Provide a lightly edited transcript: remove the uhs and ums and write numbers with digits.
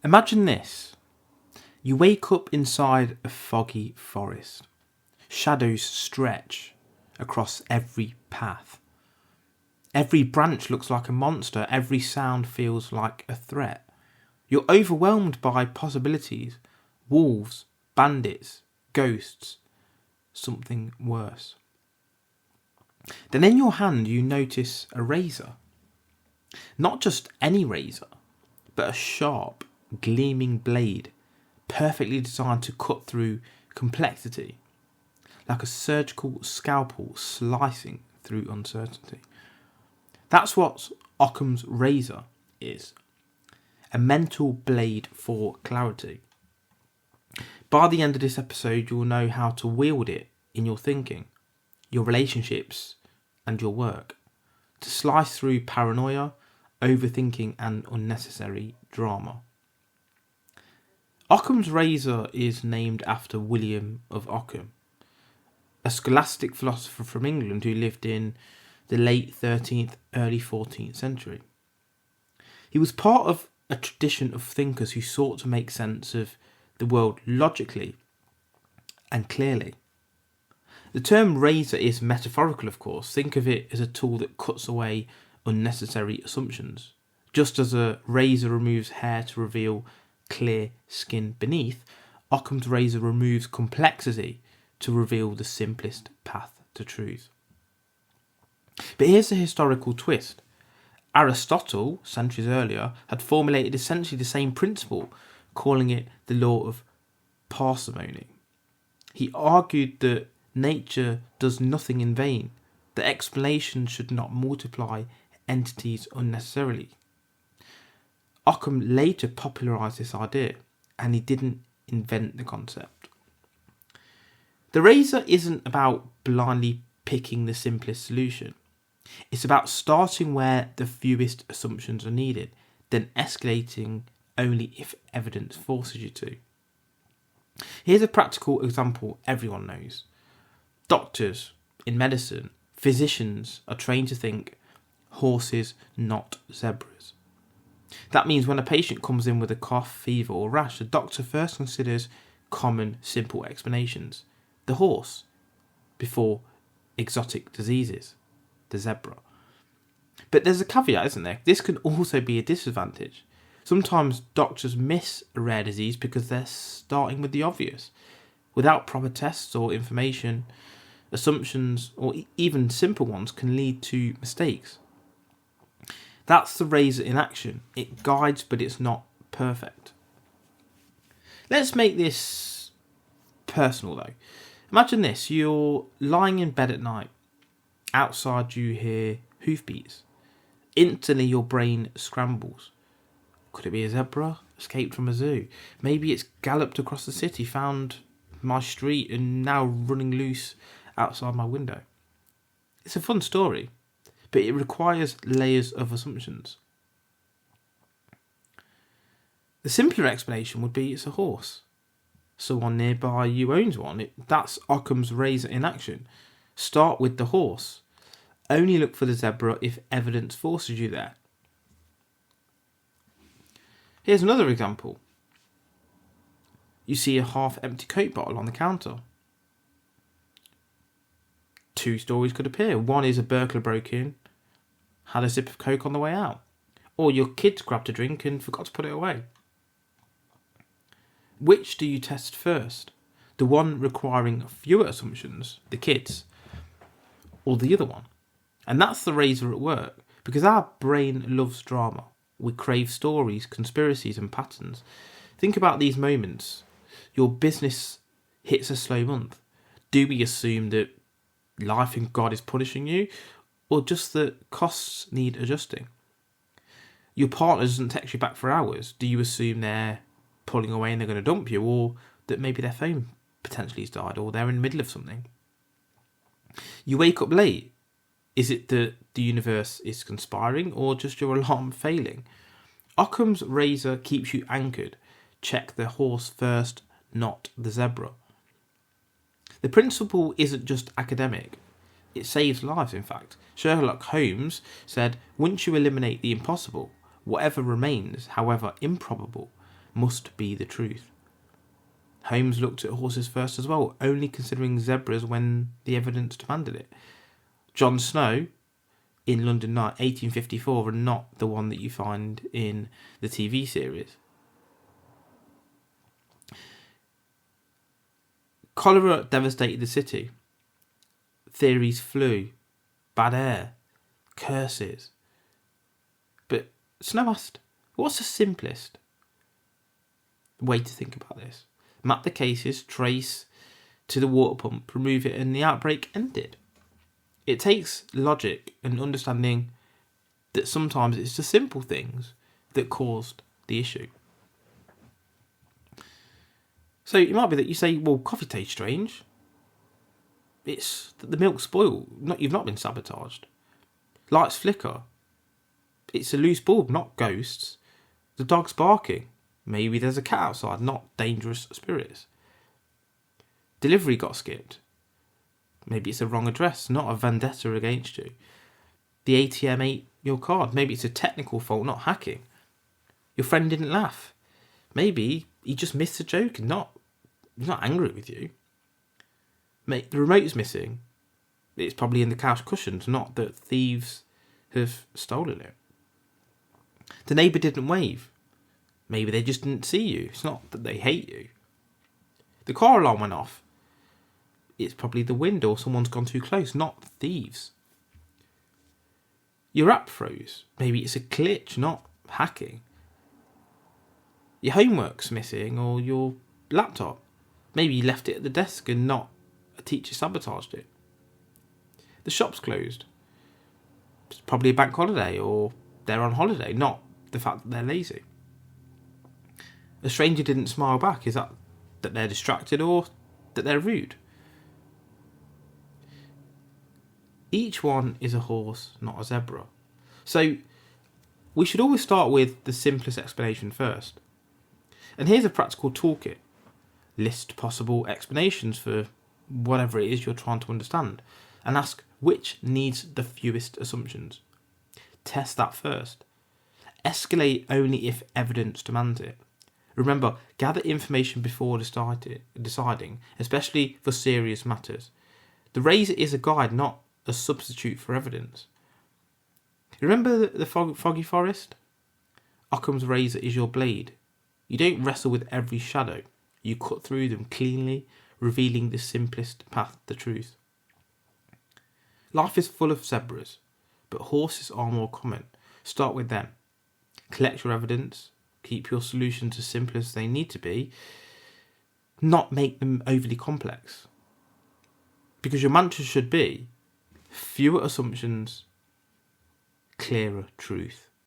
Imagine this. You wake up inside a foggy forest. Shadows stretch across every path. Every branch looks like a monster. Every sound feels like a threat. You're overwhelmed by possibilities. Wolves, bandits, ghosts, something worse. Then in your hand you notice a razor. Not just any razor, but a sharp, gleaming blade, perfectly designed to cut through complexity, like a surgical scalpel slicing through uncertainty. That's what Occam's razor is. A mental blade for clarity. By the end of this episode, you'll know how to wield it in your thinking, your relationships, and your work, to slice through paranoia, overthinking, and unnecessary drama. Occam's razor is named after William of Ockham, a scholastic philosopher from England who lived in the late 13th, early 14th century. He was part of a tradition of thinkers who sought to make sense of the world logically and clearly. The term razor is metaphorical, of course. Think of it as a tool that cuts away unnecessary assumptions. Just as a razor removes hair to reveal clear skin beneath, Occam's razor removes complexity to reveal the simplest path to truth. But here's the historical twist. Aristotle, centuries earlier, had formulated essentially the same principle, calling it the law of parsimony. He argued that nature does nothing in vain, that explanation should not multiply entities unnecessarily. Occam later popularised this idea, and he didn't invent the concept. The razor isn't about blindly picking the simplest solution. It's about starting where the fewest assumptions are needed, then escalating only if evidence forces you to. Here's a practical example everyone knows. Doctors in medicine, physicians are trained to think horses, not zebras. That means when a patient comes in with a cough, fever or rash, the doctor first considers common, simple explanations. The horse, before exotic diseases, the zebra. But there's a caveat, isn't there? This can also be a disadvantage. Sometimes doctors miss a rare disease because they're starting with the obvious. Without proper tests or information, assumptions, or even simple ones can lead to mistakes. That's the razor in action. It guides, but it's not perfect. Let's make this personal though. Imagine this, you're lying in bed at night. Outside you hear hoofbeats. Instantly your brain scrambles. Could it be a zebra escaped from a zoo? Maybe it's galloped across the city, found my street and now running loose outside my window. It's a fun story, but it requires layers of assumptions. The simpler explanation would be it's a horse. Someone nearby you owns one. That's Occam's razor in action. Start with the horse. Only look for the zebra if evidence forces you there. Here's another example. You see a half-empty Coke bottle on the counter. Two stories could appear. One is a burglar broke in, had a sip of Coke on the way out. Or your kids grabbed a drink and forgot to put it away. Which do you test first? The one requiring fewer assumptions, the kids, or the other one? And that's the razor at work, because our brain loves drama. We crave stories, conspiracies and patterns. Think about these moments. Your business hits a slow month. Do we assume that life and God is punishing you, or just that costs need adjusting? Your partner doesn't text you back for hours. Do you assume they're pulling away and they're going to dump you, or that maybe their phone potentially has died, or they're in the middle of something? You wake up late. Is it that the universe is conspiring, or just your alarm failing? Occam's razor keeps you anchored. Check the horse first, not the zebra. The principle isn't just academic. It saves lives, in fact. Sherlock Holmes said, once you eliminate the impossible, whatever remains, however improbable, must be the truth. Holmes looked at horses first as well, only considering zebras when the evidence demanded it. Jon Snow in London Night 1854 and not the one that you find in the TV series. Cholera devastated the city. Theories flew. Bad air. Curses. But Snow asked, what's the simplest way to think about this? Map the cases, trace to the water pump, remove it, and the outbreak ended. It takes logic and understanding that sometimes it's the simple things that caused the issue. So it might be that you say, well, coffee tastes strange. It's that the milk's spoiled. You've not been sabotaged. Lights flicker. It's a loose bulb, not ghosts. The dog's barking. Maybe there's a cat outside, not dangerous spirits. Delivery got skipped. Maybe it's a wrong address, not a vendetta against you. The ATM ate your card. Maybe it's a technical fault, not hacking. Your friend didn't laugh. Maybe he just missed a joke and he's not angry with you. Mate, the remote's missing. It's probably in the couch cushions, not that thieves have stolen it. The neighbour didn't wave. Maybe they just didn't see you. It's not that they hate you. The car alarm went off. It's probably the wind or someone's gone too close, not thieves. Your app froze. Maybe it's a glitch, not hacking. Your homework's missing or your laptop. Maybe you left it at the desk and not a teacher sabotaged it. The shop's closed. It's probably a bank holiday or they're on holiday, not the fact that they're lazy. A stranger didn't smile back. Is that they're distracted or that they're rude? Each one is a horse, not a zebra. So we should always start with the simplest explanation first. And here's a practical toolkit. List possible explanations for whatever it is you're trying to understand and ask which needs the fewest assumptions. Test that first. Escalate only if evidence demands it. Remember, gather information before deciding, especially for serious matters. The razor is a guide, not a substitute for evidence. Remember the foggy forest? Occam's razor is your blade. You don't wrestle with every shadow. You cut through them cleanly, revealing the simplest path to truth. Life is full of zebras, but horses are more common. Start with them. Collect your evidence. Keep your solutions as simple as they need to be. Not make them overly complex. Because your mantra should be fewer assumptions, clearer truth.